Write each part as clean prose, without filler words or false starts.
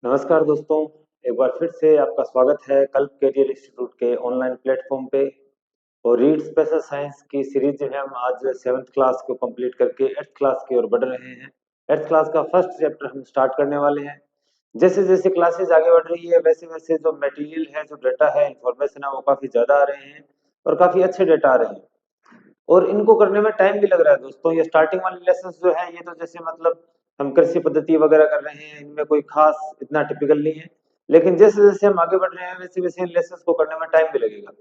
नमस्कार दोस्तों, एक बार फिर से आपका स्वागत है कल्प करियर इंस्टीट्यूट के ऑनलाइन प्लेटफॉर्म पे। और रीड स्पेशल साइंस की सीरीज जो है हम आज 7th क्लास को कंप्लीट करके 8th क्लास की ओर बढ़ रहे हैं। 8th क्लास का फर्स्ट चैप्टर हम स्टार्ट करने वाले हैं। जैसे जैसे क्लासेस आगे बढ़ रही है वैसे वैसे जो मटेरियल है, जो डेटा है, इंफॉर्मेशन है, वो काफी ज्यादा आ रहे हैं और काफी अच्छे डेटा आ रहे हैं। और इनको करने में टाइम भी लग रहा है दोस्तों। ये स्टार्टिंग वाले लेसन जो है ये तो जैसे मतलब हम कृषि पद्धति वगैरह कर रहे हैं, इनमें कोई खास इतना टिपिकल नहीं है। लेकिन जैसे जैसे हम आगे बढ़ रहे हैं वैसे वैसे इन लेसन को करने में टाइम भी लगेगा।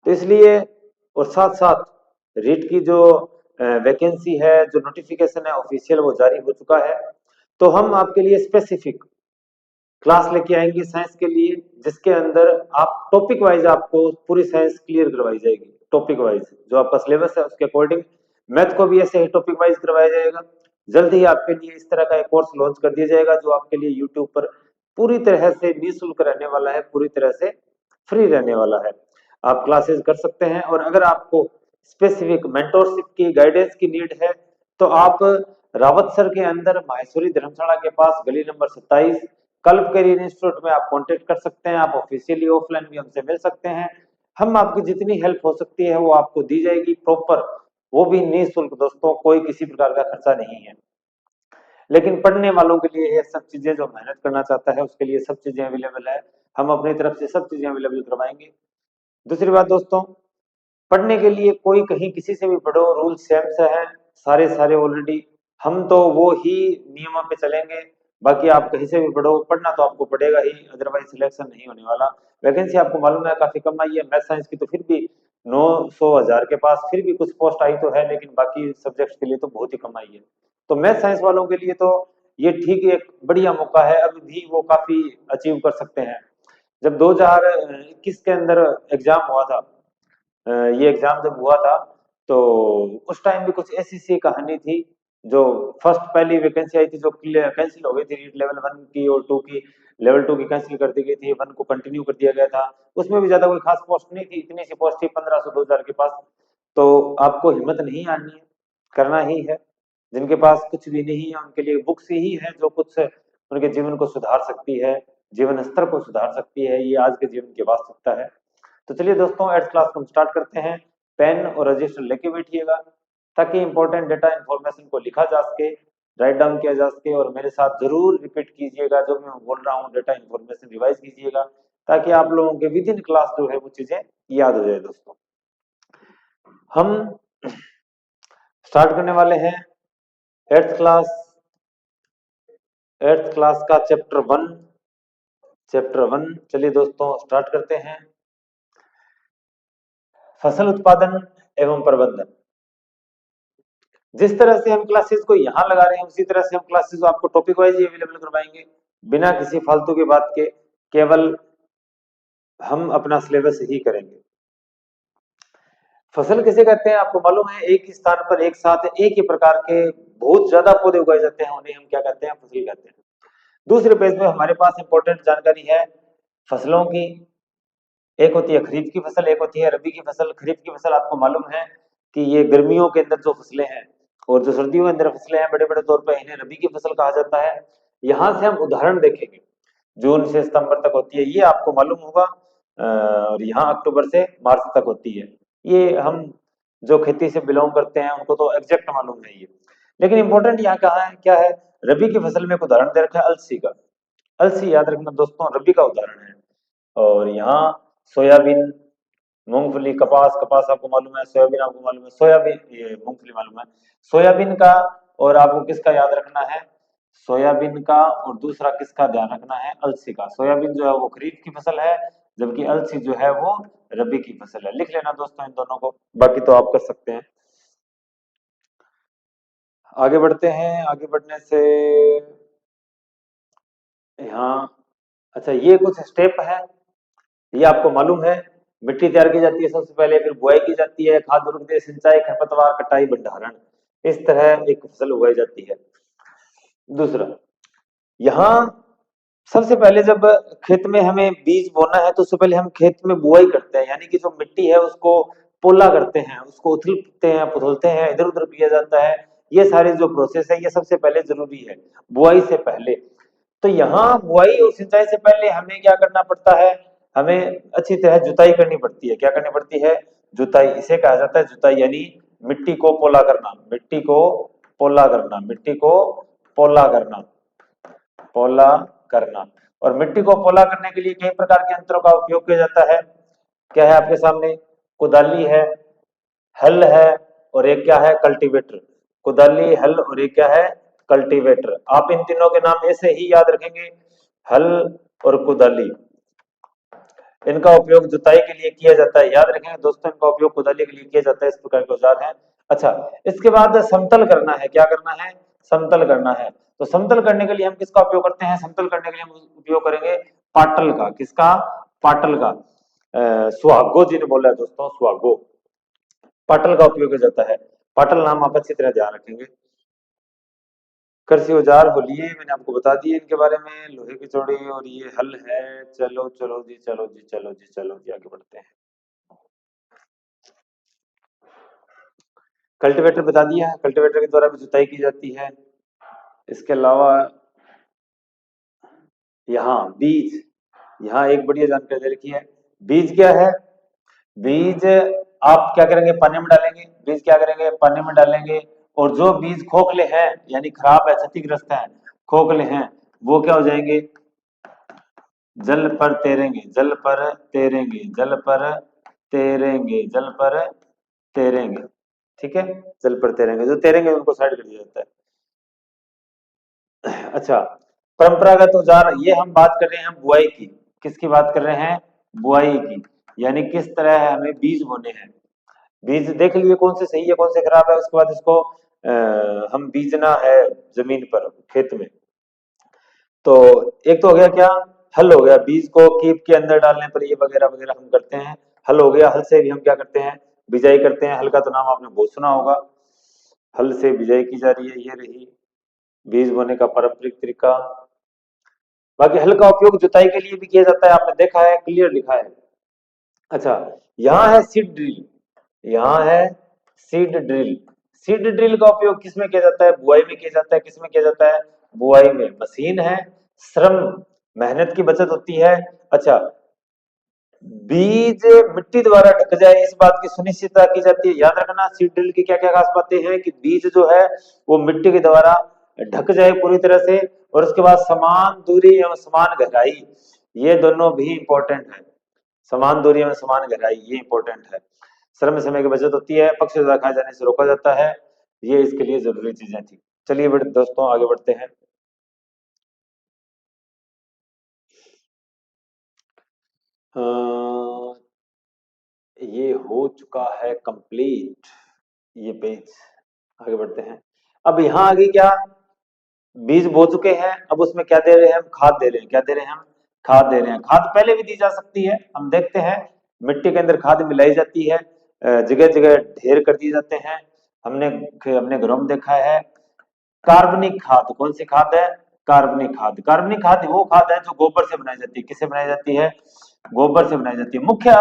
तो इसलिए और साथ साथ रीट की जो वैकेंसी है, जो नोटिफिकेशन है ऑफिशियल, वो जारी हो चुका है। तो हम आपके लिए स्पेसिफिक क्लास लेके आएंगे साइंस के लिए, जिसके अंदर आप टॉपिक वाइज आपको पूरी साइंस क्लियर करवाई जाएगी। टॉपिक वाइज जो आपका सिलेबस है उसके अकॉर्डिंग। मैथ को भी ऐसे ही टॉपिक वाइज करवाया जाएगा। जल्द ही आपके लिए इस तरह का एक कोर्स लॉन्च कर दिया जाएगा जो आपके लिए यूट्यूब पर पूरी तरह से निःशुल्क रहने वाला है, पूरी तरह से फ्री रहने वाला है। आप क्लासेस कर सकते हैं। और अगर आपको स्पेसिफिक मेंटोरशिप की, गाइडेंस की नीड है तो आप रावत सर के अंदर माहेश्वरी धर्मशाला के पास गली नंबर 27 कल्प करियर इंस्टीट्यूट में आप कांटेक्ट कर सकते हैं। आप ऑफिशियली ऑफलाइन भी हमसे मिल सकते हैं। हम आपकी जितनी हेल्प हो सकती है वो आपको दी जाएगी प्रॉपर, वो भी निःशुल्क दोस्तों, कोई किसी प्रकार का खर्चा नहीं है। लेकिन पढ़ने वालों के लिए ये सब चीजें, जो मेहनत करना चाहता है उसके लिए सब चीजें अवेलेबल है। हम अपनी तरफ से सब चीजें अवेलेबल करवाएंगे। दूसरी बात दोस्तों, पढ़ने के लिए कोई कहीं किसी से भी पढ़ो, रूल सेम से है सारे सारे ऑलरेडी। हम तो वो ही नियमों पे चलेंगे। बाकी आप कहीं से भी पढ़ो, पढ़ना तो आपको पड़ेगा ही, अदरवाइज सिलेक्शन नहीं होने वाला। वैकेंसी आपको मालूम है काफी कम आई है। मैथ साइंस की तो फिर भी 900,000 के पास फिर भी कुछ पोस्ट आई तो है, लेकिन बाकी सब्जेक्ट्स के लिए तो बहुत ही कम आई है। तो मैथ साइंस वालों के लिए तो ये ठीक एक बढ़िया मौका है, अभी भी वो काफी अचीव कर सकते हैं। जब 2021 के अंदर एग्जाम हुआ था, ये एग्जाम जब हुआ था तो उस टाइम भी कुछ ऐसी सी कहानी थी। जो फर्स्ट पहली वैकेंसी आई थी जो कैंसिल हो गई थी, रीट लेवल 1 की और 2 की। लेवल 2 की कैंसिल कर दी गई थी, 1 को कंटिन्यू कर दिया गया था। उसमें भी ज्यादा कोई खास पोस्ट नहीं थी, इतनी सी पोस्ट थी 1500 2000 के पास। तो आपको हिम्मत नहीं हारनी है, करना ही है। जिनके पास कुछ भी नहीं है उनके लिए बुक्स ही है जो कुछ उनके जीवन को सुधार सकती है, जीवन स्तर को सुधार सकती है। ये आज के जीवन की वास्तविकता है। तो चलिए दोस्तों, 8th क्लास को हम स्टार्ट करते हैं। पेन और रजिस्टर लेके बैठिएगा ताकि इंपॉर्टेंट डेटा इंफॉर्मेशन को लिखा जा सके, राइट डाउन किया जा सके। और मेरे साथ जरूर रिपीट कीजिएगा जो भी मैं बोल रहा हूँ, डेटा इंफॉर्मेशन रिवाइज कीजिएगा ताकि आप लोगों के विद इन क्लास जो है वो चीजें याद हो जाए। दोस्तों, हम स्टार्ट करने वाले हैं 8th क्लास 8th क्लास का चैप्टर 1। चलिए दोस्तों स्टार्ट करते हैं। फसल उत्पादन एवं प्रबंधन। जिस तरह से हम क्लासेस को यहाँ लगा रहे हैं उसी तरह से हम क्लासेस आपको टॉपिक वाइज ही अवेलेबल करवाएंगे, बिना किसी फालतू की बात के। केवल हम अपना सिलेबस ही करेंगे। फसल किसे कहते हैं आपको मालूम है? एक ही स्थान पर एक साथ एक ही प्रकार के बहुत ज्यादा पौधे उगाए जाते हैं, उन्हें हम क्या कहते हैं? फसल कहते हैं। दूसरे पेज में हमारे पास इंपॉर्टेंट जानकारी है फसलों की। एक होती है खरीफ की फसल, एक होती है रबी की फसल। खरीफ की फसल आपको मालूम है कि ये गर्मियों के अंदर जो फसलें हैं, और जो सर्दियों के अंदर फसलें हैं बड़े बड़े तौर पर इन्हें रबी की फसल कहा जाता है। यहाँ से हम उदाहरण देखेंगे, जून से सितंबर तक होती है, ये आपको मालूम होगा। और यहाँ अक्टूबर से मार्च तक होती है। ये हम जो खेती से बिलोंग करते हैं उनको तो एग्जैक्ट मालूम है ये। लेकिन इंपॉर्टेंट यहाँ कहाँ है, क्या है? रबी की फसल में एक उदाहरण दे रखा है अलसी का। अलसी याद रखना दोस्तों, रबी का उदाहरण है। और यहाँ सोयाबीन, मूंगफली, कपास, कपास आपको मालूम है, सोयाबीन आपको मालूम है, सोयाबीन ये मूंगफली मालूम है, सोयाबीन का। और आपको किसका याद रखना है? सोयाबीन का। और दूसरा किसका ध्यान रखना है? अलसी का। सोयाबीन जो है वो खरीफ की फसल है, जबकि अलसी जो है वो रबी की फसल है। लिख लेना दोस्तों इन दोनों को, बाकी तो आप कर सकते हैं। आगे बढ़ते हैं। आगे बढ़ने से यहाँ, अच्छा ये कुछ स्टेप है, ये आपको मालूम है। मिट्टी तैयार की जाती है सबसे पहले, फिर बुआई की जाती है, खाद उर्वरक दे, सिंचाई, खरपतवार कटाई, भंडारण। इस तरह एक फसल उगाई जाती है। दूसरा, यहाँ सबसे पहले जब खेत में हमें बीज बोना है तो उससे पहले हम खेत में बुआई करते हैं, यानी कि जो मिट्टी है उसको पोला करते हैं, उसको उथलते हैं, पुथलते हैं, इधर उधर किया जाता है। ये सारे जो प्रोसेस है ये सबसे पहले जरूरी है बुआई से पहले। तो यहाँ बुआई और सिंचाई से पहले हमें क्या करना पड़ता है, हमें अच्छी तरह जुताई करनी पड़ती है। क्या करनी पड़ती है? जुताई। इसे कहा जाता है जुताई, यानी मिट्टी को पोला करना, मिट्टी को पोला करना, मिट्टी को पोला करना, पोला करना। और मिट्टी को पोला करने के लिए कई प्रकार के यंत्रों का उपयोग किया जाता है। क्या है आपके सामने? कुदाली है, हल है, और एक क्या है? कल्टीवेटर। कुदाली, हल और एक क्या है? कल्टीवेटर। आप इन तीनों के नाम ऐसे ही याद रखेंगे, हल और कुदाली। इनका उपयोग जुताई के लिए किया जाता है, याद रखेंगे दोस्तों, इनका उपयोग कुदाली के लिए किया जाता है। इस प्रकार के औजार हैं। अच्छा, इसके बाद समतल करना है। क्या करना है? समतल करना है। तो समतल करने के लिए हम किसका उपयोग करते हैं? समतल करने के लिए हम उपयोग करेंगे पाटल का। किसका? पाटल का। सुहागो जी ने बोला है दोस्तों, सुहागो, पाटल का उपयोग किया जाता है। पाटल नाम आप अच्छी तरह ध्यान रखेंगे। कृषि औजार होलिये मैंने आपको बता दिए इनके बारे में, लोहे की चौड़ी, और ये हल है। चलो चलो जी, चलो जी, चलो जी, चलो जी, आगे बढ़ते हैं। कल्टीवेटर बता दिया है, कल्टीवेटर के द्वारा भी जुताई की जाती है। इसके अलावा यहाँ बीज, यहाँ एक बढ़िया जानकारी दे रखी है। बीज क्या है? बीज आप क्या करेंगे? पानी में डालेंगे। बीज क्या करेंगे? पानी में डालेंगे। और जो बीज खोखले हैं, यानी खराब है, क्षतिग्रस्त है, खोखले हैं, वो क्या हो जाएंगे? जल पर तैरेंगे, जल पर तैरेंगे, जल पर तैरेंगे, जल पर तैरेंगे। ठीक है, जल पर तैरेंगे। जो तैरेंगे उनको साइड कर दिया जाता है। अच्छा, परंपरागत औजार, ये हम बात कर रहे हैं बुआई की। किसकी बात कर रहे हैं? बुआई की, यानी किस तरह हमें बीज बोने हैं। बीज देख लिए कौन से सही है, कौन से खराब है। उसके बाद इसको हम बीजना है जमीन पर, खेत में। तो एक तो हो गया क्या? हल हो गया, बीज को कीप के अंदर डालने पर ये वगैरह वगैरह हम करते हैं। हल हो गया, हल से भी हम क्या करते हैं? बिजाई करते हैं। हल का तो नाम आपने बहुत सुना होगा। हल से बिजाई की जा रही है, ये रही बीज बोने का पारंपरिक तरीका। बाकी हल का उपयोग जुताई के लिए भी किया जाता है, आपने देखा है, क्लियर लिखा है। अच्छा, यहाँ है सीड ड्रिल, यहाँ है सीड ड्रिल। सीड ड्रिल का उपयोग किसमें किया जाता है? बुआई में किया जाता है। किसमें किया जाता है? बुआई में। मशीन है, श्रम, मेहनत की बचत होती है। अच्छा, बीज मिट्टी द्वारा ढक जाए, इस बात की सुनिश्चितता की जाती है। याद रखना, सीड ड्रिल की क्या क्या खास बातें हैं कि बीज जो है वो मिट्टी के द्वारा ढक जाए पूरी तरह से, और उसके बाद समान दूरी एवं समान गहराई, ये दोनों भी इंपॉर्टेंट है। समान दूरी में समान गहराई, ये इंपॉर्टेंट है। श्रम समय की बचत होती है, पक्षी द्वारा खाए जाने से रोका जाता है। ये इसके लिए जरूरी चीजें थी। चलिए दोस्तों आगे बढ़ते हैं। ये हो चुका है कंप्लीट, ये पेज। आगे बढ़ते हैं। अब यहाँ आगे क्या? बीज बो चुके हैं, अब उसमें क्या दे रहे हैं? हम खाद दे रहे हैं। क्या दे रहे हैं? हम खाद दे रहे हैं। खाद पहले भी दी जा सकती है, हम देखते हैं मिट्टी के अंदर खाद मिलाई जाती है, जगह जगह ढेर कर दिए जाते हैं। हमने हमने घरों में देखा है। कार्बनिक खाद, कौन सी खाद है? कार्बनिक खाद। कार्बनिक खाद वो खाद है जो गोबर से बनाई जाती है। किससे बनाई जाती है? गोबर से बनाई जाती है। मुख्य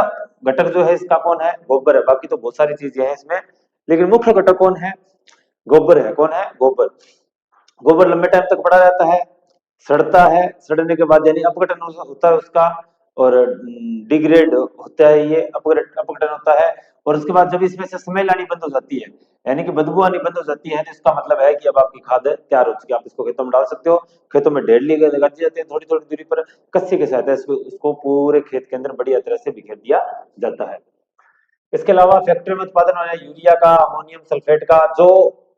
घटक जो है इसका कौन है? गोबर है। बाकी तो बहुत सारी चीजें हैं इसमें, लेकिन मुख्य घटक कौन है? गोबर है। कौन है? गोबर। गोबर लंबे टाइम तक पड़ा रहता है, सड़ता है, सड़ने के बाद यानी अपघटन होता है उसका, और डिग्रेड होता है, ये अपघटन होता है। और उसके बाद जब इसमें से स्मेल आनी बंद हो जाती है, यानी कि बदबू आनी बंद हो जाती है, तो इसका मतलब है कि अब आपकी खाद तैयार हो चुकी है। आप इसको खेतों में डाल सकते हो। खेतों में ढेर लगा दिए जाते हैं, थोड़ी थोड़ी दूरी पर कस्सी के साथ इसको पूरे खेत के अंदर बढ़िया तरह से बिखेर दिया जाता है। इसके अलावा फैक्ट्री में उत्पादन होने यूरिया का, अमोनियम सल्फेट का, जो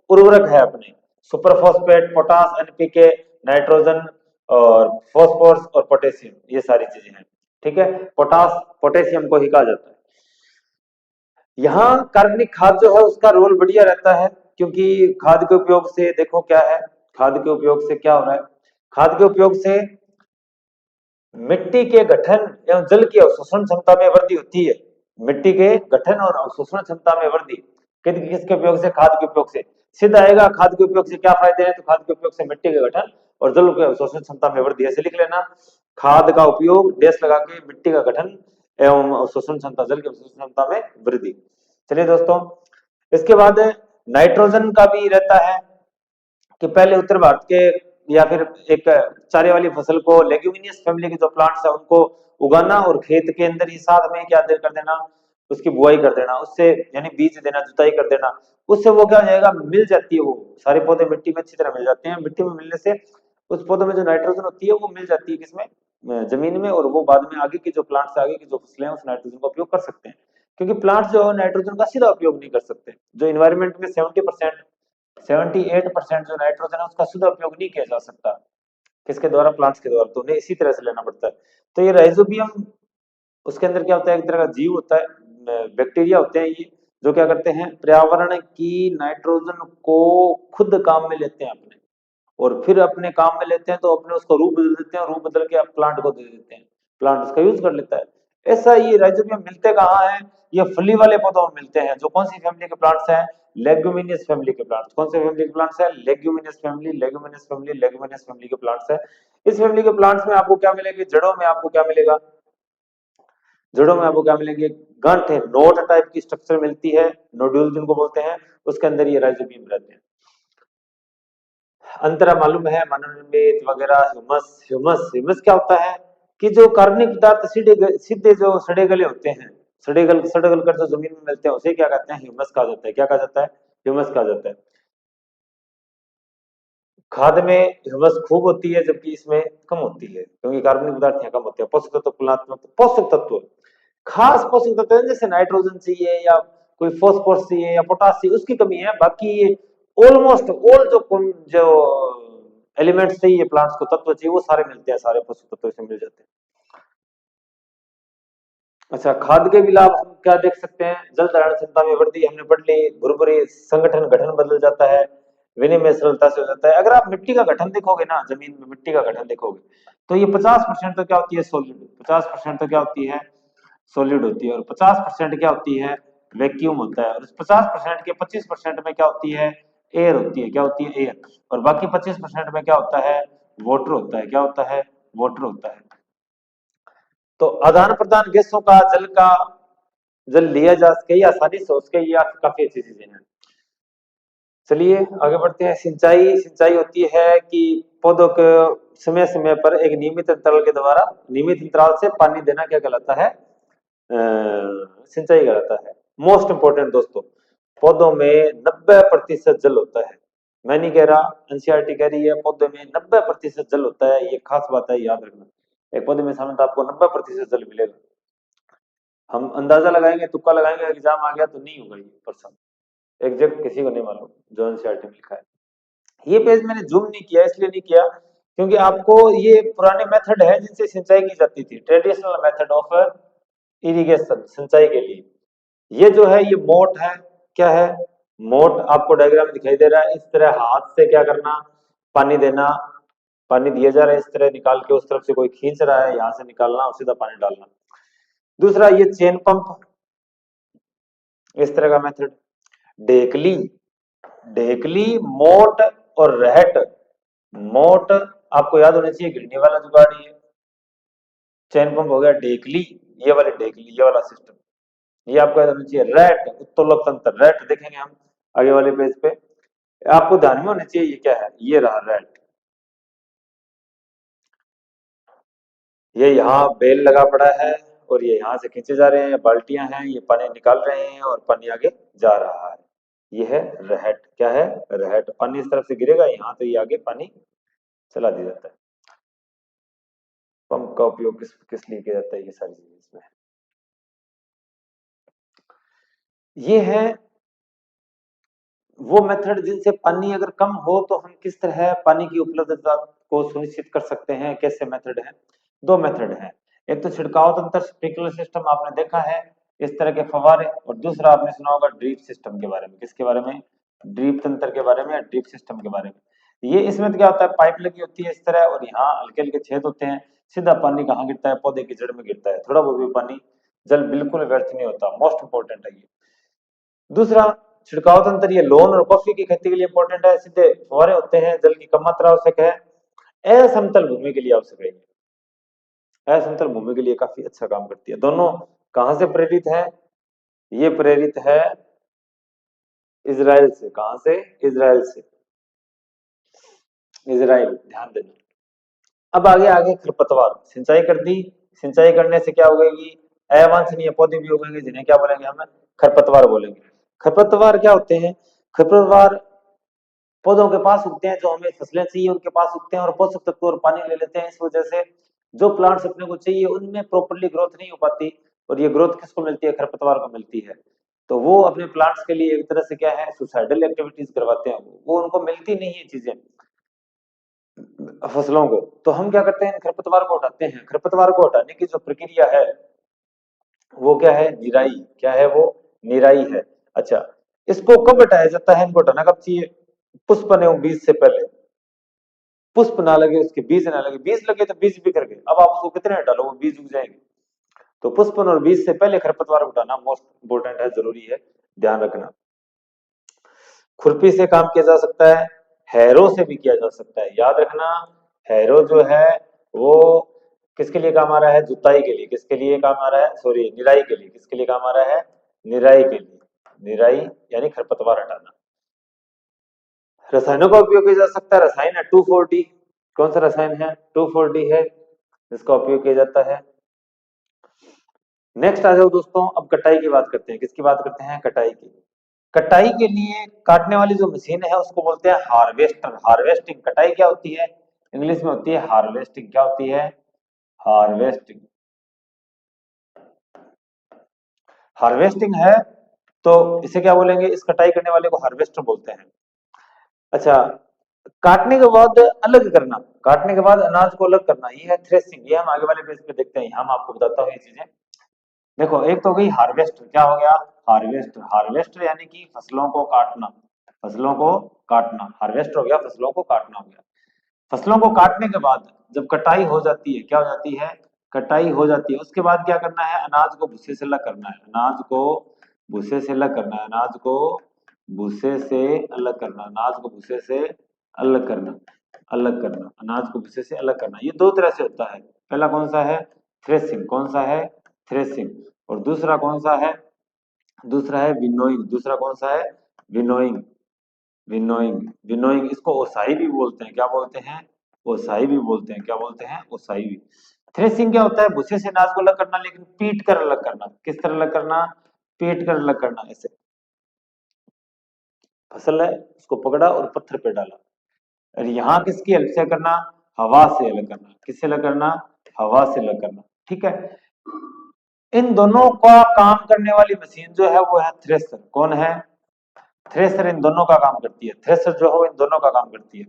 उर्वरक है अपने, super phosphate, potash, NPK, nitrogen और फॉस्फोरस और पोटेशियम, ये सारी चीजें हैं। ठीक है, पोटास पोटेशियम को ही कहा जाता है। यहाँ कार्बनिक खाद जो है उसका रोल बढ़िया रहता है, क्योंकि खाद के उपयोग से देखो क्या है, खाद के उपयोग से क्या हो रहा है? खाद के उपयोग से मिट्टी के गठन एवं जल की अवशोषण क्षमता में वृद्धि होती है। मिट्टी के गठन और अवशोषण क्षमता में वृद्धि किसके उपयोग से? खाद के उपयोग से। सीधा आएगा, खाद के उपयोग से क्या फायदे हैं? तो खाद के उपयोग से मिट्टी के गठन और जल के अवशोषण क्षमता में वृद्धि। ऐसे लिख लेना, खाद का उपयोग डैश लगा के, मिट्टी का गठन एवं अवशोषण क्षमता, जल की अवशोषण क्षमता में वृद्धि। चलिए दोस्तों, इसके बाद नाइट्रोजन का भी रहता है कि पहले उत्तर भारत के या फिर एक चारे वाली फसल को, लेग्यूमिनियस फैमिली के जो प्लांट्स है उनको उगाना और खेत के अंदर ही साथ में क्या कर देना, उसकी बुआई कर देना, उससे यानी बीज देना, जुताई कर देना। उससे वो क्या हो जाएगा, मिल जाती है, वो सारे पौधे मिट्टी में अच्छी तरह मिल जाते हैं। मिट्टी में मिलने से उस पौधे में जो नाइट्रोजन होती है वो मिल जाती है किसमें, जमीन में, और वो बाद में आगे की जो प्लांट्स, आगे की जो फसलें हैं उस नाइट्रोजन का उपयोग कर सकते हैं। क्योंकि प्लांट्स जो है नाइट्रोजन का सीधा उपयोग नहीं कर सकते। जो इन्वायरमेंट में 70%, 78% जो नाइट्रोजन है उसका सीधा उपयोग नहीं किया जा सकता, किसके द्वारा, प्लांट्स के द्वारा। तो उन्हें इसी तरह से लेना पड़ता है। तो ये राइजोबियम, उसके अंदर क्या होता है, एक तरह का जीव होता है, बैक्टीरिया होते हैं ये, जो क्या करते हैं, पर्यावरण की नाइट्रोजन को खुद काम में लेते हैं अपने, और फिर अपने काम में लेते हैं तो अपने उसको रूप बदल देते हैं, रूप बदल के प्लांट को दे देते हैं, प्लांट उसका यूज कर लेता है। ऐसा ये राइजोबियम मिलते कहाँ हैं, ये फली वाले पौधों में मिलते हैं। जो कौन सी फैमिली के प्लांट्स हैं, लेग्यूमिनियस फैमिली के प्लांट्स। कौन से फैमिली के प्लांट्स हैं, leguminous family, leguminous family, leguminous family के प्लांट्स है। इस फैमिली के प्लांट्स में आपको क्या मिलेगा, जड़ों में आपको क्या मिलेगा, जड़ों में आपको क्या मिलेंगे, गांठें, नोट टाइप की स्ट्रक्चर मिलती है, नोड्यूल जिनको बोलते हैं, उसके अंदर ये राइजोबियम रहते हैं। अंतरा मालूम है, मनोनिर्मित वगैरह, ह्यूमस। ह्यूमस क्या होता है कि जो कार्बनिक पदार्थ सीधे सीधे जो सड़े गले होते हैं, सड़े गल कर जो जमीन में मिलते हैं उसे क्या कहते हैं, ह्यूमस कहा जाता है। क्या कहा जाता है, ह्यूमस कहा जाता है। खाद में ह्यूमस खूब होती है जबकि इसमें कम होती है, क्योंकि कार्बनिक पदार्थ यहाँ कम होते हैं। पोषक तत्व, तुलनात्मक पोषक तत्व, खास पोषक तत्व है, जैसे नाइट्रोजन चाहिए या कोई फॉस्फोरस चाहिए या पोटास चाहिए, उसकी कमी है। बाकी ये ऑलमोस्ट ऑल जो एलिमेंट्स चाहिए, प्लांट्स को तत्व चाहिए, वो सारे मिलते हैं, सारे पोषक तत्व इसमें मिल जाते हैं। अच्छा, खाद के भी लाभ हम क्या देख सकते हैं, जल धारण क्षमता में वृद्धि, हमने पढ़ ली। भुरभुरी संगठन, गठन बदल जाता है, विनिमय सरलता से हो जाता है। अगर आप मिट्टी का गठन देखोगे ना, जमीन में मिट्टी का गठन देखोगे, तो ये 50% तो क्या होती है, सॉलिड। 50% तो क्या होती है, सॉलिड होती है, और 50% क्या होती है, वैक्यूम होता है। और इस 50% के 25% में क्या होती है, एयर होती है। क्या होती है, एयर। और बाकी 25% में क्या होता है, वाटर होता है। क्या होता है, वाटर होता है। तो आदान प्रदान गैसों का, जल लिया जा सके या आसानी से हो सके, ये काफी अच्छी चीजें हैं। चलिए आगे बढ़ते हैं। सिंचाई, सिंचाई होती है कि पौधों को समय समय पर एक नियमित अंतराल के द्वारा, नियमित अंतराल से पानी देना क्या कहलाता है, सिंचाई कहलाता है। मोस्ट इंपोर्टेंट दोस्तों, पौधों में 90% जल होता है। मैं नहीं कह रहा, एनसीईआरटी कह रही है, पौधे में 90% जल होता है। ये खास बात है, याद रखना। एक पौधे में सामान्यतः आपको 90% जल मिलेगा। हम अंदाजा लगाएंगे, तुक्का लगाएंगे, एग्जाम आ गया तो नहीं होगा ये पर्सन, एग्जैक्ट किसी को नहीं मालूम जो एनसीईआरटी में लिखा है। ये पेज मैंने जूम नहीं किया, इसलिए नहीं किया क्योंकि आपको ये पुराने मेथड है जिनसे सिंचाई की जाती थी, ट्रेडिशनल मेथड ऑफ इरिगेशन, सिंचाई के लिए। ये जो है ये मोट है। क्या है, मोट। आपको डायग्राम दिखाई दे रहा है, इस तरह हाथ से क्या करना, पानी देना, पानी दिया जा रहा है, इस तरह निकाल के उस तरफ से कोई खींच रहा है, यहाँ से निकालना और सीधा पानी डालना। दूसरा ये चेन पंप, इस तरह का मेथड। ढेकली, ढेकली, मोट और रहट। मोट आपको याद होना चाहिए, गिरने वाला जुगाड़ ये। चेन पंप हो गया, ढेकली, ये वाले ढेकली, ये वाला सिस्टम, ये आपको याद होना चाहिए। रैट, उत्तोलक तंत्र, रैट देखेंगे हम आगे वाले पेज पे। आपको ध्यान में होना चाहिए ये क्या है, ये रहा रैट। ये यहाँ बेल लगा पड़ा है और ये यहाँ से खींचे जा रहे हैं, बाल्टियां हैं, ये पानी निकाल रहे हैं और पानी आगे जा रहा है। ये है रहट। क्या है, रहट। पानी इस तरफ से गिरेगा यहाँ, तो ये आगे पानी चला दिया जाता है। पंप का उपयोग किस किस लिए किया जाता है, ये सारी चीजें इसमें। ये है वो मेथड जिनसे पानी अगर कम हो तो हम किस तरह पानी की उपलब्धता को सुनिश्चित कर सकते हैं, कैसे मेथड है। दो मेथड है, एक तो छिड़काव तंत्र, स्प्रिंकलर सिस्टम आपने देखा है, इस तरह के फवारे। और दूसरा आपने सुना होगा ड्रिप सिस्टम के बारे में। किसके बारे में, ड्रिप तंत्र के बारे में या ड्रिप सिस्टम के बारे में। ये इसमें तो क्या होता है, पाइप लगी होती है इस तरह, और यहाँ हल्के हल्के छेद होते हैं। सीधा पानी कहाँ गिरता है, पौधे की जड़ में गिरता है। थोड़ा बहुत भी पानी, जल बिल्कुल व्यर्थ नहीं होता। मोस्ट इंपोर्टेंट है ये। दूसरा छिड़काव तंत्र, ये लॉन और कॉफी की खेती के लिए इंपॉर्टेंट है। सीधे फुहारे होते हैं, जल की कम मात्रा आवश्यक है, असमतल भूमि के लिए आवश्यक है। असमतल भूमि के लिए काफी अच्छा काम करती है। दोनों कहां से प्रेरित है, ये प्रेरित है इजराइल से। कहां से, इजराइल से। इजराइल, ध्यान देना। अब आगे आगे खरपतवार, सिंचाई कर दी, सिंचाई करने से क्या उगेगी, अवांछनीय पौधे भी उगेंगे जिन्हें क्या बोलेंगे हम, खरपतवार बोलेंगे। खरपतवार क्या होते हैं, खरपतवार पौधों के पास उगते हैं, जो हमें फसलें चाहिए उनके पास उगते हैं और पोषक तत्व और पानी ले लेते हैं। इस वजह से जो प्लांट्स अपने को चाहिए उनमें प्रॉपरली ग्रोथ नहीं हो पाती, और ये ग्रोथ किसको मिलती है, खरपतवार को मिलती है। तो वो अपने प्लांट्स के लिए एक तरह से क्या है, सुसाइडल एक्टिविटीज करवाते हैं, वो उनको मिलती नहीं है चीजें फसलों को। तो हम क्या करते हैं, खरपतवार को हटाते हैं। खरपतवार को हटाने की जो प्रक्रिया है वो क्या है, निराई। क्या है वो, निराई है। अच्छा, इसको कब हटाया जाता है, इनको हटाना कब चाहिए, पुष्प एवं बीज से पहले। पुष्प ना लगे उसके, बीज ना लगे, बीज लगे तो बीज बिखर गए, अब आप उसको कितने हटा लो वो बीज उग जाएंगे। तो पुष्पन और बीज से पहले खरपतवार हटाना मोस्ट इंपोर्टेंट है, जरूरी है, ध्यान रखना। खुरपी से काम किया जा सकता है, हैरो से भी किया जा सकता है, याद रखना। हैरो जो है वो किसके लिए काम आ रहा है, जुताई के लिए। किसके लिए काम आ रहा है, सॉरी, निराई के लिए। किसके लिए काम आ रहा है, निराई के लिए। निराई यानी खरपतवार हटाना। रसायनों का उपयोग किया जा सकता है, रसायन है 2,4-D। कौन सा रसायन है, 2,4-D है, जिसका उपयोग किया जाता है। नेक्स्ट आ जाओ दोस्तों, अब कटाई की बात करते हैं। किसकी बात करते हैं, कटाई की। कटाई के लिए काटने वाली जो मशीन है उसको बोलते हैं हार्वेस्टर। हार्वेस्टिंग, कटाई क्या होती है, इंग्लिश में होती है हार्वेस्टिंग। क्या होती है, हार्वेस्टिंग। हार्वेस्टिंग है तो इसे क्या बोलेंगे, इस कटाई करने वाले को हार्वेस्टर बोलते हैं। अच्छा, काटने के बाद अलग करना, काटने के बाद अनाज को अलग करना, ये है थ्रेसिंग। ये हम आगे वाले पेज पे देखते हैं, हम आपको बताता हूँ ये चीजें। देखो, एक तो हो गई हार्वेस्टर, क्या हो गया, हार्वेस्टर। हार्वेस्टर यानी कि फसलों को काटना, फसलों को काटना। हार्वेस्ट हो गया, फसलों को काटना हो गया। फसलों को काटने के बाद जब कटाई हो जाती है, क्या हो जाती है, कटाई हो जाती है, उसके बाद क्या करना है, अनाज को भूसे से अलग करना है। अनाज को भूसे से अलग करना है, अनाज को भूसे से अलग करना, अनाज को भूसे से अलग करना, अलग करना, अनाज को भूसे से अलग करना। ये दो तरह से होता है। पहला कौन सा है, थ्रेसिंग। कौन सा है, थ्रेसिंग। और दूसरा कौन सा है, दूसरा है विनोइंग। दूसरा कौन सा है, विनोइंग। विनोइंग, विनोइंग, इसको ओसाई भी बोलते हैं। क्या बोलते हैं, ओसाई भी बोलते हैं। क्या बोलते हैं, ओसाई भी। थ्रेसिंग क्या होता है, भूसे से अनाज को अलग करना, लेकिन पीट कर अलग करना। किस तरह अलग करना, पीट कर अलग करना। ऐसे फसल है, उसको पकड़ा और पत्थर पे डाला। और यहाँ किसकी हेल्प से करना, हवा से अलग करना। किससे अलग करना, हवा से अलग करना। ठीक है, इन दोनों का काम करने वाली मशीन जो है वो है थ्रेसर। कौन है, थ्रेसर इन दोनों का काम करती है। थ्रेसर जो है वो इन दोनों का काम करती है।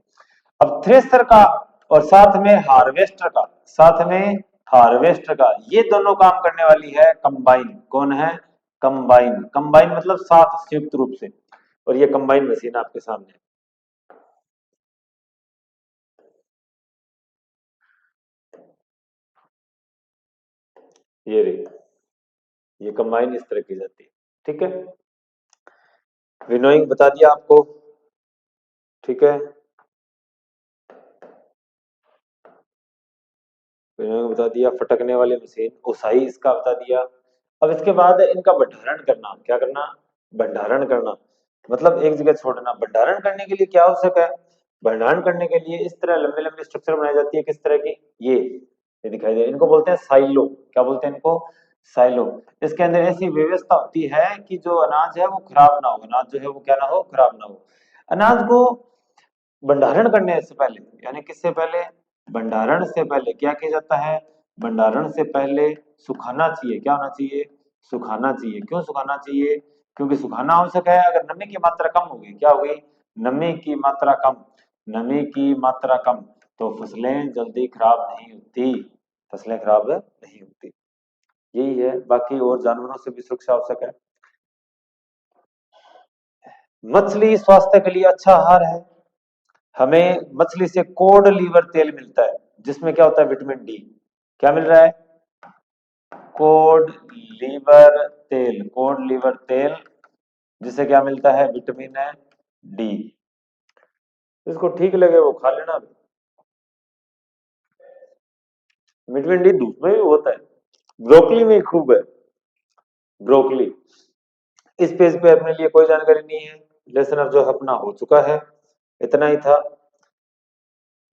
अब थ्रेसर का और साथ में हार्वेस्टर का, साथ में हार्वेस्टर का, ये दोनों काम करने वाली है कंबाइन। कौन है, कंबाइन। कंबाइन मतलब साथ, संयुक्त रूप से। और ये कंबाइन मशीन आपके सामने है। ये रही, ये कंबाइन इस तरह की जाती है। ठीक है, विनोइंग बता दिया आपको। ठीक है, विनोइंग बता दिया। फटकने वाली मशीन, ओसाई इसका बता दिया। अब इसके बाद इनका भंडारण करना। क्या करना, भंडारण करना, मतलब एक जगह छोड़ना। भंडारण करने के लिए क्या आवश्यक है, भंडारण करने के लिए इस तरह लंबे लंबे स्ट्रक्चर बनाई जाती है। किस तरह की, ये दिखाई दे रही है, इनको बोलते हैं साइलो। क्या बोलते हैं इनको, साइलो। इसके अंदर ऐसी व्यवस्था होती है कि जो अनाज है वो खराब ना हो, अनाज जो है वो क्या ना हो, खराब ना हो। अनाज को भंडारण करने से पहले, यानी किससे पहले, भंडारण से पहले क्या किया जाता है, भंडारण से पहले सुखाना चाहिए। क्या होना चाहिए, सुखाना चाहिए। क्यों सुखाना चाहिए, क्योंकि सुखाना आवश्यक है। अगर नमी की मात्रा कम होगी, क्या होगी, नमी की मात्रा कम, नमी की मात्रा कम, तो फसलें जल्दी खराब नहीं होती, फसलें खराब नहीं होती। यही है, बाकी और जानवरों से भी सुरक्षा आवश्यक है। मछली स्वास्थ्य के लिए अच्छा आहार है। हमें मछली से कोड लीवर तेल मिलता है, जिसमें क्या होता है, विटामिन डी। क्या मिल रहा है, कोड लीवर तेल। कोड लीवर तेल, जिसे क्या मिलता है, विटामिन डी। जिसको ठीक लगे वो खा लेना। विटामिन डी धूप में भी होता है, ब्रोकली में खूब है, ब्रोकली। इस पेज पे अपने लिए कोई जानकारी नहीं है, लेसन अब जो अपना हो चुका है, इतना ही था।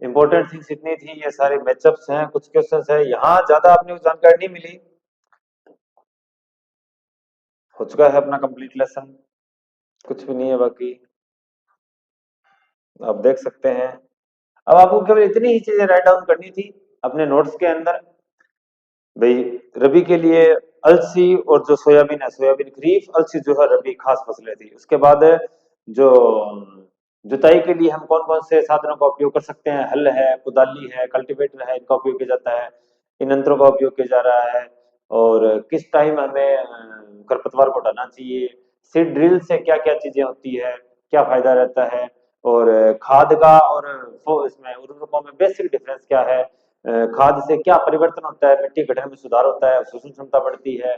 इंपॉर्टेंट थिंग्स इतनी थी, ये सारे मैचअप्स हैं, कुछ क्वेश्चंस है, यहाँ ज्यादा आपने को जानकारी नहीं मिली। हो चुका है अपना कंप्लीट लेसन, कुछ भी नहीं है बाकी, आप देख सकते हैं। अब आपको केवल इतनी ही चीजें राइट डाउन करनी थी अपने नोट्स के अंदर। भाई रबी के लिए अलसी और जो सोयाबीन है, सोयाबीन खरीफ, अलसी जो है रबी खास फसलें थी। उसके बाद जो जुताई के लिए हम कौन कौन से साधनों का उपयोग कर सकते हैं, हल है, कुदाली है, कल्टीवेटर है, इनका उपयोग किया जाता है, इन यंत्रों का उपयोग किया जा रहा है, और किस टाइम हमें खरपतवार को हटाना चाहिए, सीड ड्रिल से क्या क्या चीजें होती है, क्या फायदा रहता है, और खाद का और इसमें उर्वरकों में बेसिक डिफरेंस क्या है, खाद से क्या परिवर्तन होता है, मिट्टी गठन में सुधार होता है, शोषण क्षमता बढ़ती है।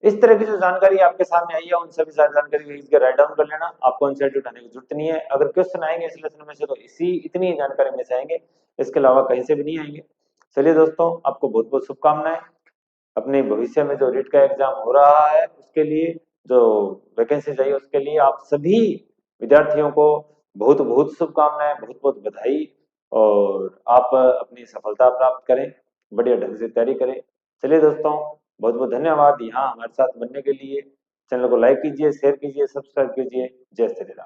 इस तरह की जो जानकारी आपके सामने आई है, उन सभी सारी जानकारी को राइट डाउन कर लेना, आपको एनसीईआरटी उठाने की जरूरत नहीं है। अगर क्वेश्चन आएंगे इस लेसन में से तो इसी इतनी जानकारी में से आएंगे, इसके अलावा कहीं से भी नहीं आएंगे। चलिए दोस्तों, आपको बहुत बहुत शुभकामनाएं। अपने भविष्य में जो रीट का एग्जाम हो रहा है उसके लिए, जो वैकेंसी चाहिए उसके लिए, आप सभी विद्यार्थियों को बहुत बहुत शुभकामनाएं, बहुत बहुत बधाई, और आप अपनी सफलता प्राप्त करें, बढ़िया ढंग से तैयारी करें। चलिए दोस्तों, बहुत बहुत धन्यवाद यहाँ हमारे साथ बनने के लिए। चैनल को लाइक कीजिए, शेयर कीजिए, सब्सक्राइब कीजिए। जय श्री राम।